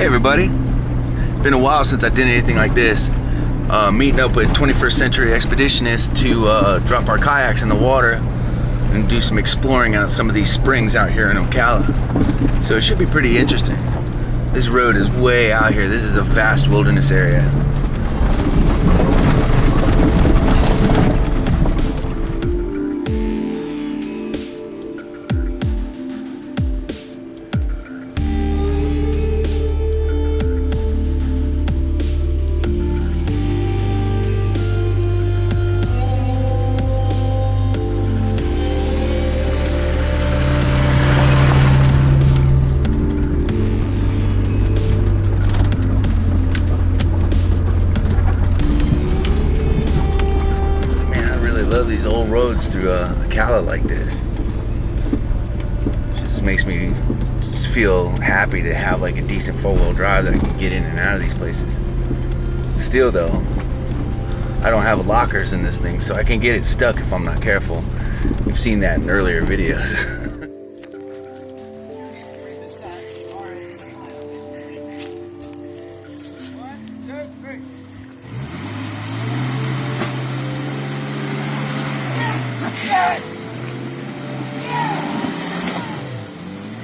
Hey everybody, been a while since I did anything like this. Meeting up with 21st Century Expeditionists to drop our kayaks in the water and do some exploring on some of these springs out here in Ocala. So it should be pretty interesting. This road is way out here. This is a vast wilderness area. These old roads through Ocala like this just makes me just feel happy to have like a decent four-wheel drive that I can get in and out of these places. Still though, I don't have lockers in this thing, so I can get it stuck if I'm not careful. You've seen that in earlier videos.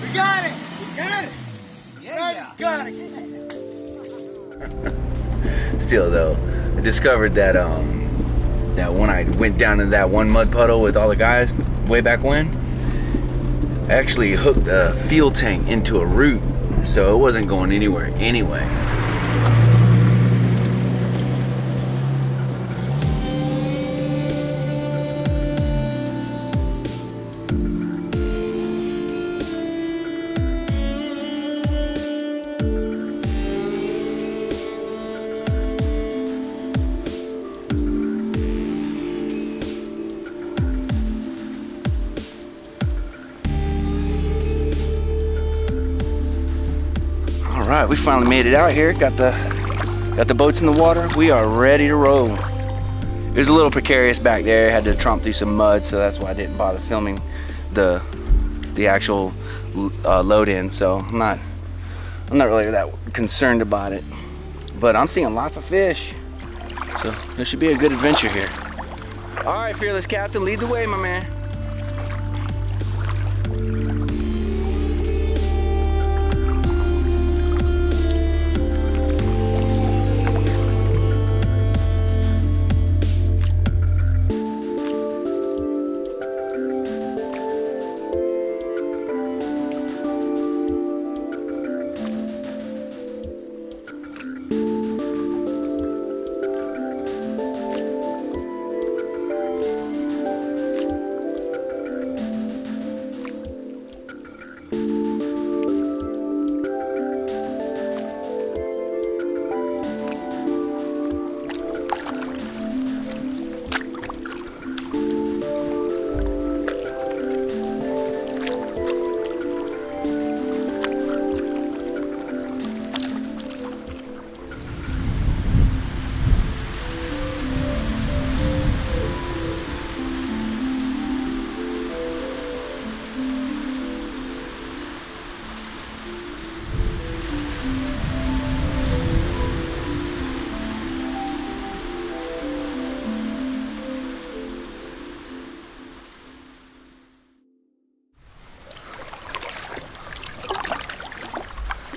We got it! We got it! Yeah, got it! Still though, I discovered that that when I went down in that one mud puddle with all the guys way back when, I actually hooked a fuel tank into a root, so it wasn't going anywhere anyway. All right, we finally made it out here. Got the boats in the water. We are ready to roll. It was a little precarious back there. I had to tromp through some mud, so that's why I didn't bother filming the actual load in. So I'm not really that concerned about it. But I'm seeing lots of fish, so there should be a good adventure here. All right, fearless captain, lead the way, my man.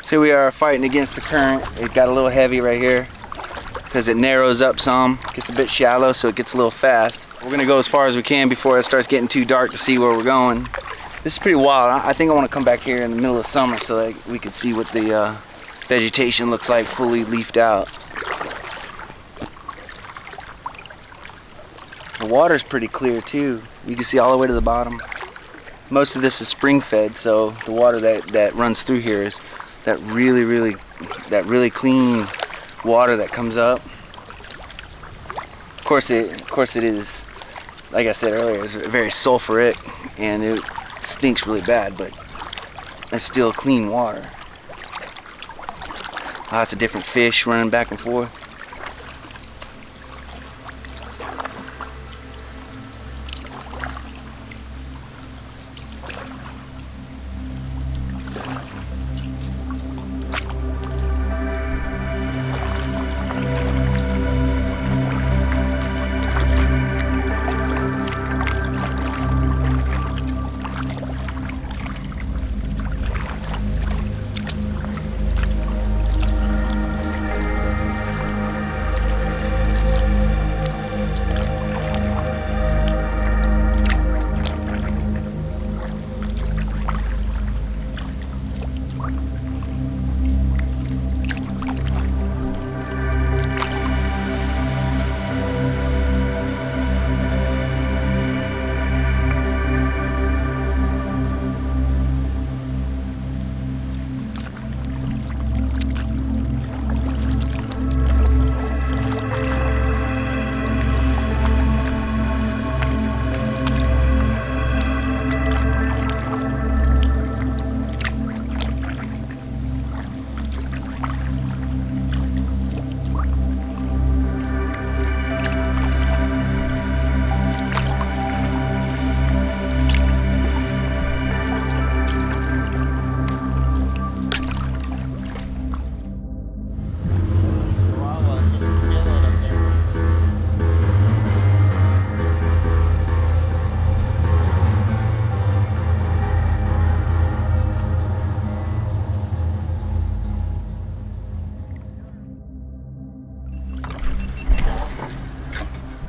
So we are fighting against the current. It got a little heavy right here because it narrows up some, gets a bit shallow, so it gets a little fast. We're gonna go as far as we can before it starts getting too dark to see where we're going. This is pretty wild. I think I want to come back here in the middle of summer so that we can see what the vegetation looks like fully leafed out. The water's pretty clear too. You can see all the way to the bottom. Most of this is spring fed, so the water that runs through here is that really clean water that comes up. Of course it is, like I said earlier, it's very sulfuric and it stinks really bad, but it's still clean water. Lots of different fish running back and forth.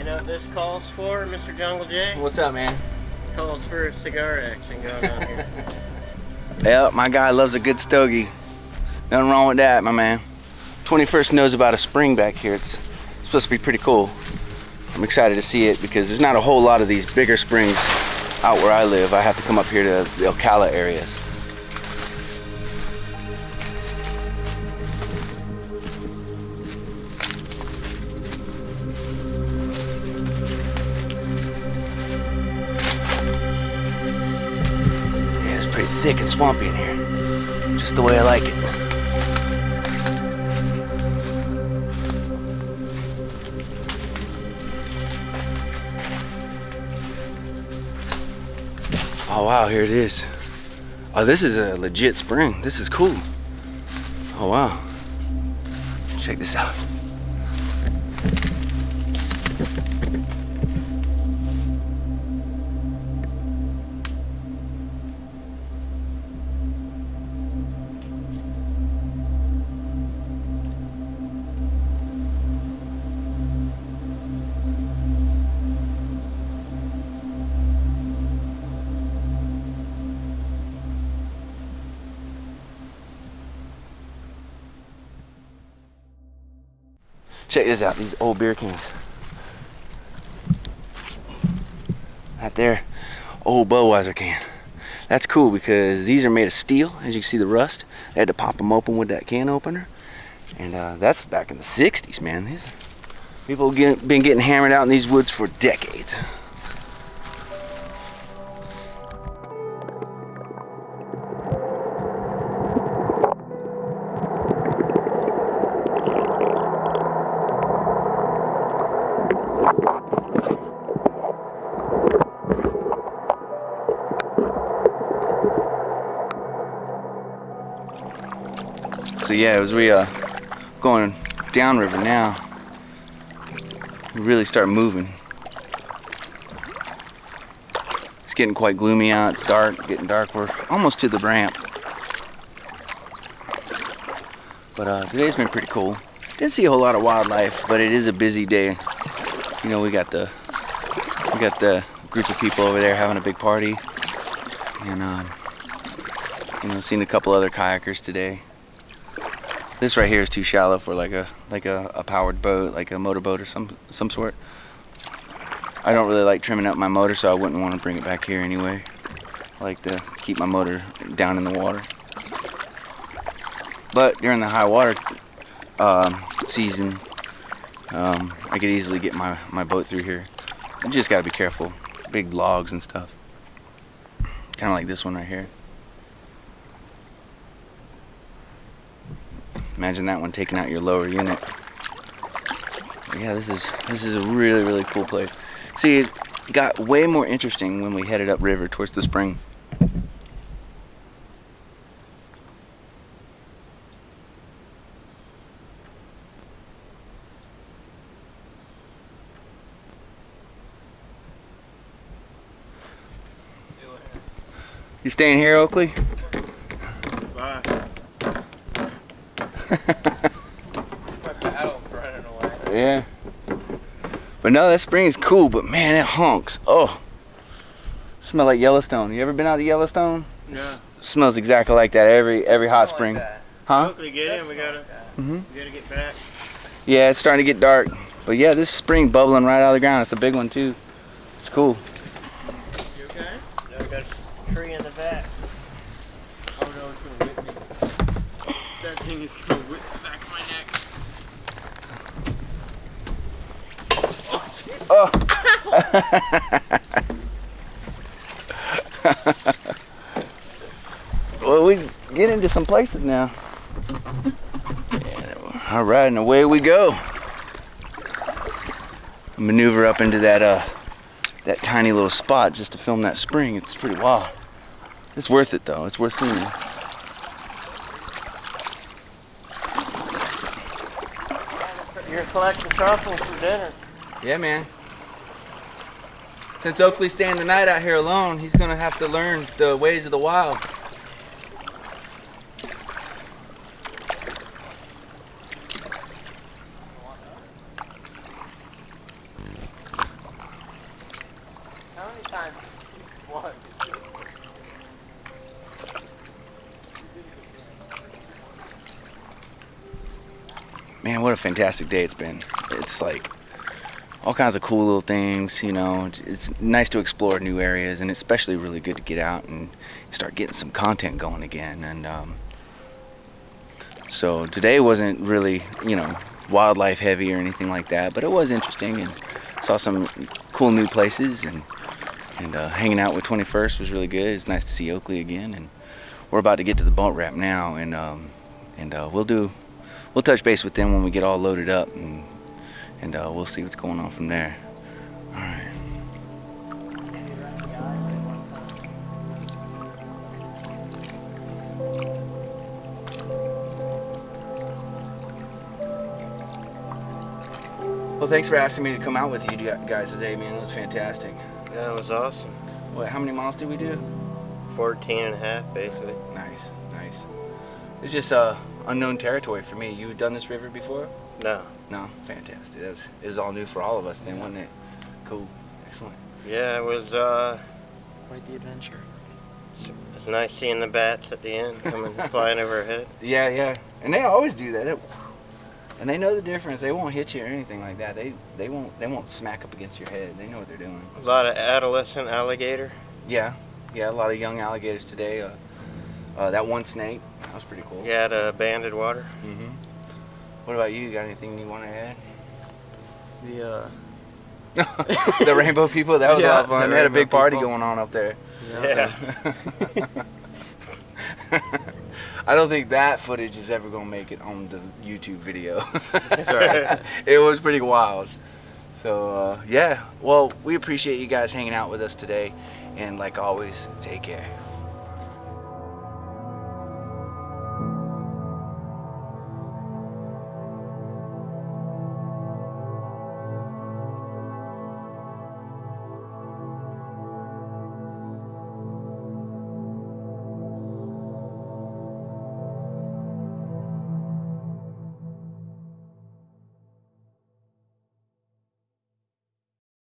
You know what this calls for, Mr. Jungle J? What's up, man? Calls for a cigar action going on here. Yep, my guy loves a good stogie. Nothing wrong with that, my man. 21st knows about a spring back here. It's supposed to be pretty cool. I'm excited to see it because there's not a whole lot of these bigger springs out where I live. I have to come up here to the Ocala areas. Yeah, it's pretty thick and swampy in here. Just the way I like it. Oh wow, here it is. Oh, this is a legit spring. This is cool. Oh wow. Check this out. Check this out, these old beer cans. Right there, old Budweiser can. That's cool because these are made of steel. As you can see the rust. They had to pop them open with that can opener. And that's back in the 60s, man. These people have been getting hammered out in these woods for decades. So yeah, as we going downriver now, we really start moving. It's getting quite gloomy out. It's dark, getting dark. We're almost to the ramp. But today's been pretty cool. Didn't see a whole lot of wildlife, but it is a busy day. You know, we got the group of people over there having a big party, and you know, seen a couple other kayakers today. This right here is too shallow for like a powered boat, like a motorboat or some sort. I don't really like trimming up my motor, so I wouldn't want to bring it back here anyway. I like to keep my motor down in the water. But during the high water season, I could easily get my boat through here. You just gotta be careful, big logs and stuff. Kind of like this one right here. Imagine that one taking out your lower unit. Yeah, this is a really, really cool place. See, it got way more interesting when we headed upriver towards the spring. You staying here, Oakley? Bye. My paddle's running away. Yeah. But no, that spring is cool, but man, it honks. Oh. Smell like Yellowstone. You ever been out to Yellowstone? Yeah. Smells exactly like that every hot spring. Like huh? Hopefully get in, we gotta get back. Yeah, it's starting to get dark. But yeah, this spring bubbling right out of the ground. It's a big one too. It's cool. You okay? Yeah, we got a tree in the back. Oh no, it's gonna whip me. That thing is gonna whip the back of my neck. Oh. Well, we get into some places now. Yeah, all right, and away we go. Maneuver up into that tiny little spot just to film that spring. It's pretty wild. It's worth it though. It's worth seeing. You're collecting truffles for dinner. Yeah, man. Since Oakley's staying the night out here alone, he's gonna have to learn the ways of the wild. time he's won. Man, what a fantastic day it's been. It's like all kinds of cool little things, you know. It's nice to explore new areas, and it's especially really good to get out and start getting some content going again. And so today wasn't really, you know, wildlife heavy or anything like that, but it was interesting, and saw some cool new places, and hanging out with 21st was really good. It's nice to see Oakley again, and we're about to get to the boat ramp now, and we'll touch base with them when we get all loaded up, and we'll see what's going on from there. All right. Well, thanks for asking me to come out with you guys today, man. It was fantastic. Yeah, it was awesome. What? How many miles did we do? 14 and a half, basically. Nice, nice. It's just unknown territory for me. You done this river before? No. No, fantastic. It was all new for all of us then, wasn't it? Cool, excellent. Yeah, it was Quite the adventure. it was nice seeing the bats at the end coming flying overhead. Yeah, yeah, and they always do that. And they know the difference. They won't hit you or anything like that. They won't smack up against your head. They know what they're doing. A lot of adolescent alligator. Yeah, yeah, a lot of young alligators today. That one snake, that was pretty cool. Yeah, the banded water. Mm-hmm. What about you? Got anything you want to add? The rainbow people, that was a lot of fun. They had a big party going on up there. Yeah. I don't think that footage is ever going to make it on the YouTube video. That's right. It was pretty wild. So, yeah. Well, we appreciate you guys hanging out with us today. And like always, take care.